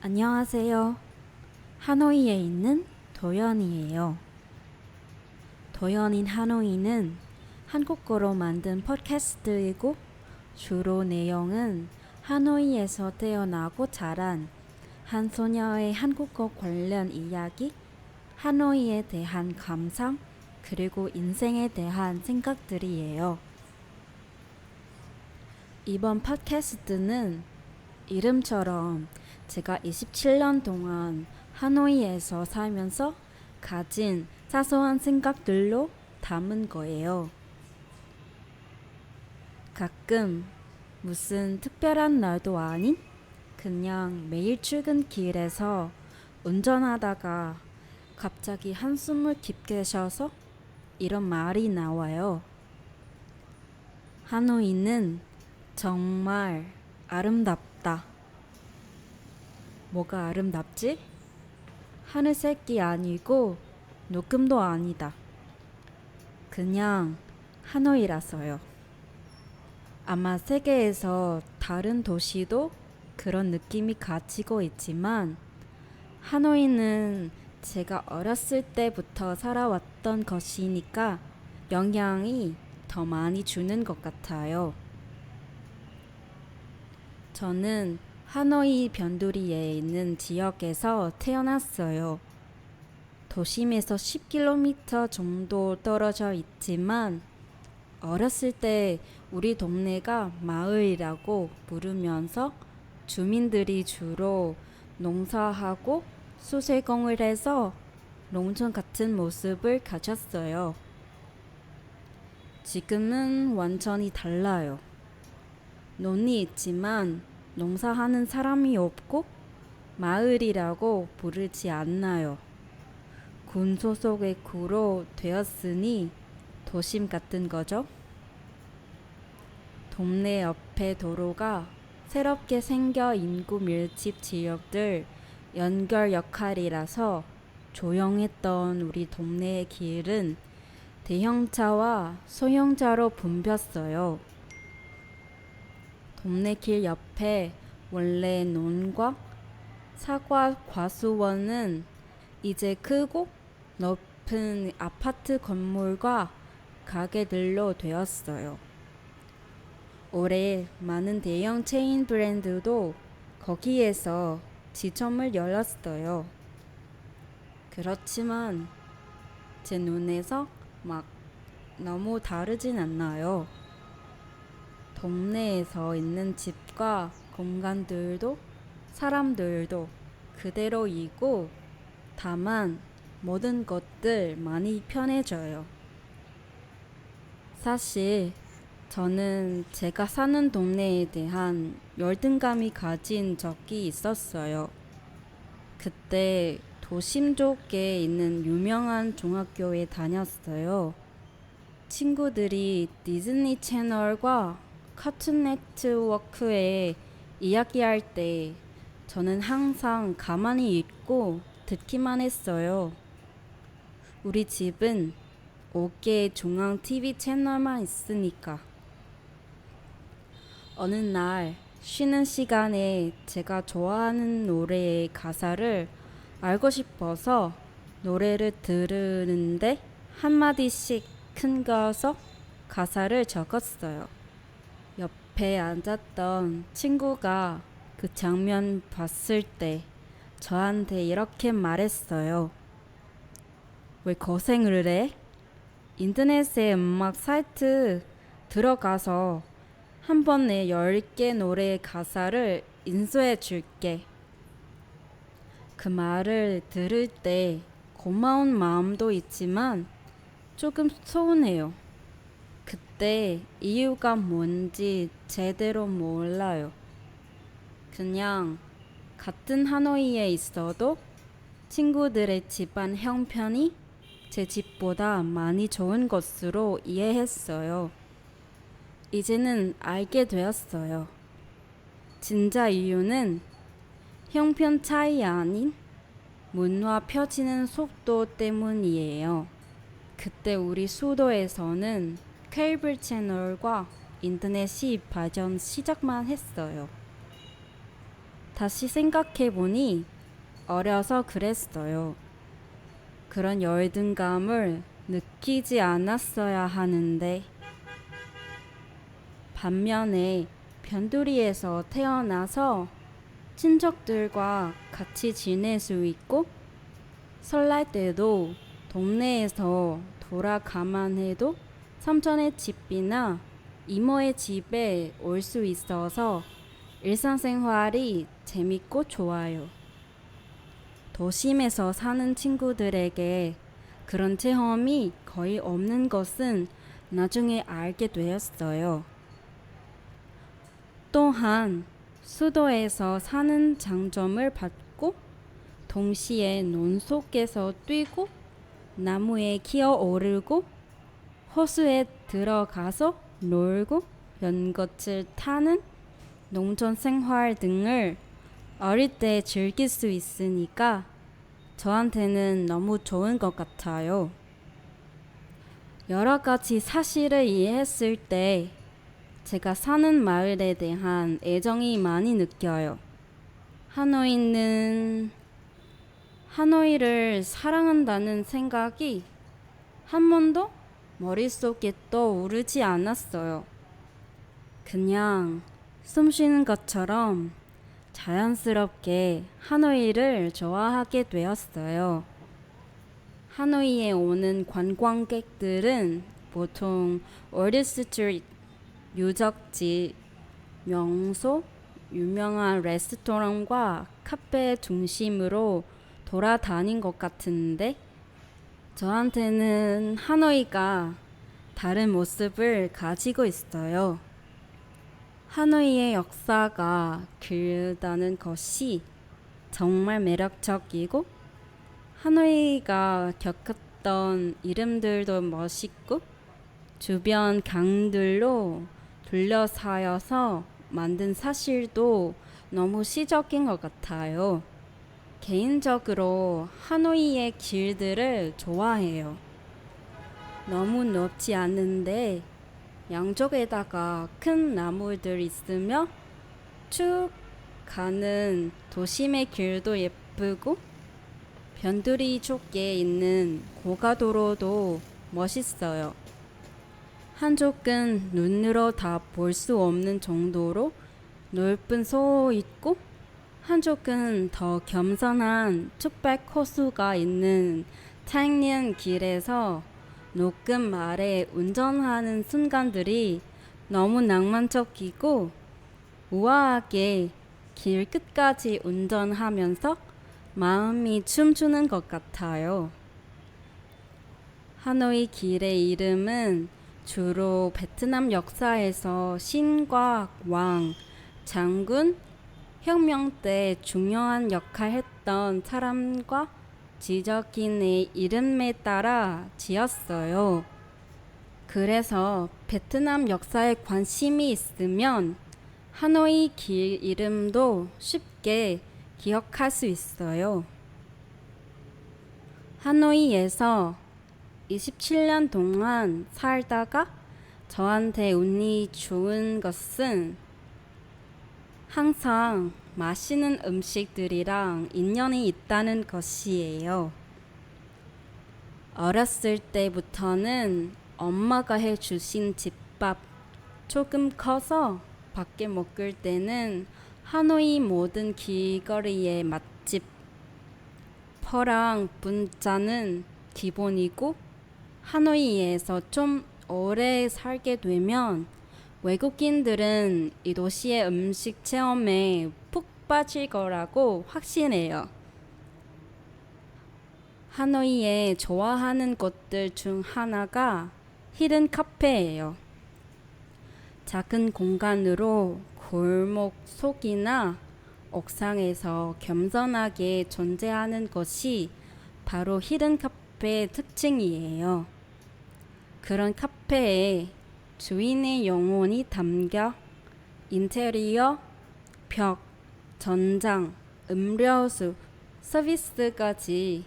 안녕하세요. 하노이에 있는 도연이에요. 도연인 하노이는 한국어로 만든 팟캐스트이고 주로 내용은 하노이에서 태어나고 자란 한 소녀의 한국어 관련 이야기, 하노이에 대한 감상, 그리고 인생에 대한 생각들이에요. 이번 팟캐스트는 이름처럼 제가 27년 동안 하노이에서 살면서 가진 사소한 생각들로 담은 거예요. 가끔 무슨 특별한 날도 아닌 그냥 매일 출근길에서 운전하다가 갑자기 한숨을 깊게 쉬어서 이런 말이 나와요. 하노이는 정말 아름답다. 뭐가 아름답지? 하늘색이 아니고 녹음도 아니다. 그냥 하노이라서요. 아마 세계에서 다른 도시도 그런 느낌이 가지고 있지만 하노이는 제가 어렸을 때부터 살아왔던 것이니까 영향이 더 많이 주는 것 같아요. 저는 하노이 변두리에 있는 지역에서 태어났어요. 도심에서 10km 정도 떨어져 있지만 어렸을 때 우리 동네가 마을이라고 부르면서 주민들이 주로 농사하고 수세공을 해서 농촌 같은 모습을 가졌어요. 지금은 완전히 달라요. 논이 있지만 농사하는 사람이 없고 마을이라고 부르지 않나요. 군 소속의 구로 되었으니 도심 같은 거죠. 동네 옆에 도로가 새롭게 생겨 인구 밀집 지역들 연결 역할이라서 조용했던 우리 동네의 길은 대형차와 소형차로 붐볐어요. 동네 길 옆에 원래 논과 사과 과수원은 이제 크고 높은 아파트 건물과 가게들로 되었어요. 올해 많은 대형 체인 브랜드도 거기에서 지점을 열었어요. 그렇지만 제 눈에서 막 너무 다르진 않나요. 동네에서 있는 집과 공간들도 사람들도 그대로이고 다만 모든 것들 많이 편해져요. 사실 저는 제가 사는 동네에 대한 열등감이 가진 적이 있었어요. 그때 도심 쪽에 있는 유명한 중학교에 다녔어요. 친구들이 디즈니 채널과 카툰 네트워크에 이야기할 때 저는 항상 가만히 있고 듣기만 했어요. 우리 집은 5개 중앙 TV 채널만 있으니까. 어느 날 쉬는 시간에 제가 좋아하는 노래의 가사를 알고 싶어서 노래를 들으는데 한마디씩 큰 거서 가사를 적었어요. 옆에 앉았던 친구가 그 장면 봤을 때 저한테 이렇게 말했어요. 왜 고생을 해? 인터넷에 음악 사이트 들어가서 한 번에 10개 노래의 가사를 인수해 줄게. 그 말을 들을 때 고마운 마음도 있지만 조금 서운해요. 그때 이유가 뭔지 제대로 몰라요. 그냥 같은 하노이에 있어도 친구들의 집안 형편이 제 집보다 많이 좋은 것으로 이해했어요. 이제는 알게 되었어요. 진짜 이유는 형편 차이 아닌 문화 펴지는 속도 때문이에요. 그때 우리 수도에서는 케이블 채널과 인터넷이 발전 시작만 했어요. 다시 생각해보니 어려서 그랬어요. 그런 열등감을 느끼지 않았어야 하는데 반면에 변두리에서 태어나서 친척들과 같이 지낼 수 있고 설날 때도 동네에서 돌아가만 해도 삼촌의 집이나 이모의 집에 올 수 있어서 일상생활이 재밌고 좋아요. 도심에서 사는 친구들에게 그런 체험이 거의 없는 것은 나중에 알게 되었어요. 또한 수도에서 사는 장점을 받고 동시에 논 속에서 뛰고 나무에 기어 오르고 호수에 들어가서 놀고 연꽃을 타는 농촌 생활 등을 어릴 때 즐길 수 있으니까 저한테는 너무 좋은 것 같아요. 여러 가지 사실을 이해했을 때 제가 사는 마을에 대한 애정이 많이 느껴요. 하노이를 사랑한다는 생각이 한 번도 머릿속에 떠오르지 않았어요. 그냥 숨 쉬는 것처럼 자연스럽게 하노이를 좋아하게 되었어요. 하노이에 오는 관광객들은 보통 월드스트리트, 유적지, 명소, 유명한 레스토랑과 카페 중심으로 돌아다닌 것 같은데 저한테는 하노이가 다른 모습을 가지고 있어요. 하노이의 역사가 길다는 것이 정말 매력적이고 하노이가 겪었던 이름들도 멋있고 주변 강들로 둘러싸여서 만든 사실도 너무 시적인 것 같아요. 개인적으로 하노이의 길들을 좋아해요. 너무 넓지 않은데 양쪽에다가 큰 나무들 있으며 쭉 가는 도심의 길도 예쁘고 변두리 쪽에 있는 고가도로도 멋있어요. 한쪽은 눈으로 다 볼 수 없는 정도로 넓은 소 있고 한쪽은 더 겸손한 툭백 호수가 있는 창년 길에서 녹음 아래 운전하는 순간들이 너무 낭만적이고 우아하게 길 끝까지 운전하면서 마음이 춤추는 것 같아요. 하노이 길의 이름은 주로 베트남 역사에서 신과 왕, 장군, 혁명 때 중요한 역할 했던 사람과 지적인의 이름에 따라 지었어요. 그래서 베트남 역사에 관심이 있으면 하노이 길 이름도 쉽게 기억할 수 있어요. 하노이에서 27년 동안 살다가 저한테 운이 좋은 것은 항상 맛있는 음식들이랑 인연이 있다는 것이에요. 어렸을 때부터는 엄마가 해주신 집밥 조금 커서 밖에 먹을 때는 하노이 모든 길거리의 맛집 퍼랑 분짜는 기본이고 하노이에서 좀 오래 살게 되면 외국인들은 이 도시의 음식 체험에 푹 빠질 거라고 확신해요. 하노이에 좋아하는 곳들 중 하나가 히든 카페예요. 작은 공간으로 골목 속이나 옥상에서 겸손하게 존재하는 것이 바로 히든 카페의 특징이에요. 그런 카페에 주인의 영혼이 담겨 인테리어, 벽, 전장, 음료수, 서비스까지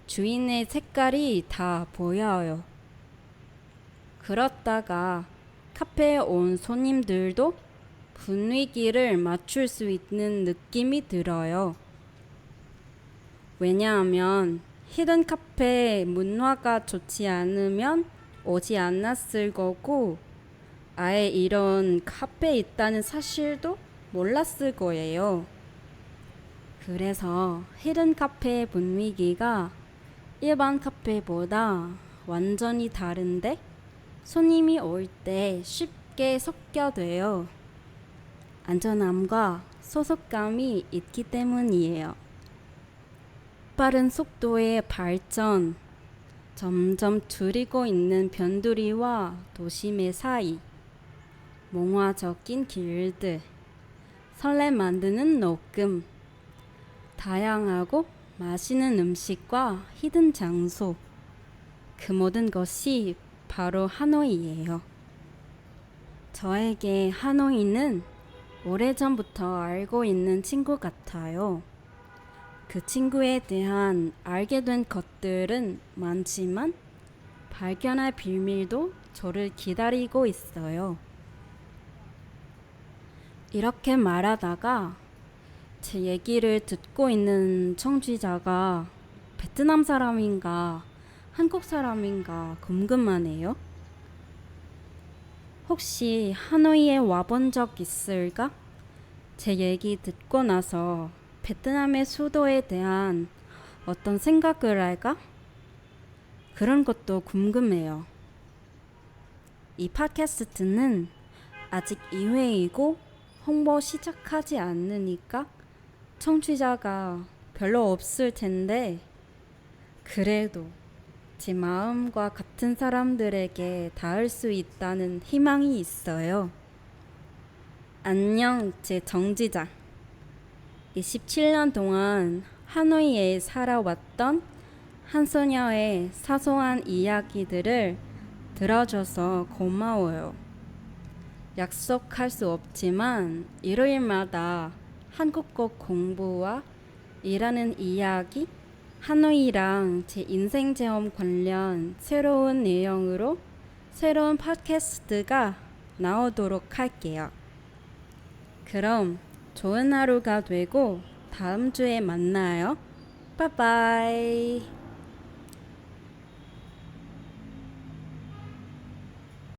주인의 색깔이 다 보여요. 그렇다가 카페에 온 손님들도 분위기를 맞출 수 있는 느낌이 들어요. 왜냐하면 히든 카페 문화가 좋지 않으면 오지 않았을 거고 아예 이런 카페 있다는 사실도 몰랐을 거예요. 그래서 히든 카페의 분위기가 일반 카페보다 완전히 다른데 손님이 올 때 쉽게 섞여돼요. 안전함과 소속감이 있기 때문이에요. 빠른 속도의 발전, 점점 줄이고 있는 변두리와 도심의 사이, 몽환적인 길들, 설레 만드는 녹음, 다양하고 맛있는 음식과 히든 장소, 그 모든 것이 바로 하노이예요. 저에게 하노이는 오래전부터 알고 있는 친구 같아요. 그 친구에 대한 알게 된 것들은 많지만 발견할 비밀도 저를 기다리고 있어요. 이렇게 말하다가 제 얘기를 듣고 있는 청취자가 베트남 사람인가 한국 사람인가 궁금하네요. 혹시 하노이에 와본 적 있을까? 제 얘기 듣고 나서 베트남의 수도에 대한 어떤 생각을 할까? 그런 것도 궁금해요. 이 팟캐스트는 아직 2회이고 홍보 시작하지 않으니까 청취자가 별로 없을 텐데 그래도 제 마음과 같은 사람들에게 닿을 수 있다는 희망이 있어요. 안녕, 제 정지자. 27년 동안 하노이에 살아왔던 한 소녀의 사소한 이야기들을 들어줘서 고마워요. 약속할 수 없지만 일요일마다 한국어 공부와 일하는 이야기, 하노이랑 제 인생 체험 관련 새로운 내용으로 새로운 팟캐스트가 나오도록 할게요. 그럼 좋은 하루가 되고 다음 주에 만나요. 빠이빠이.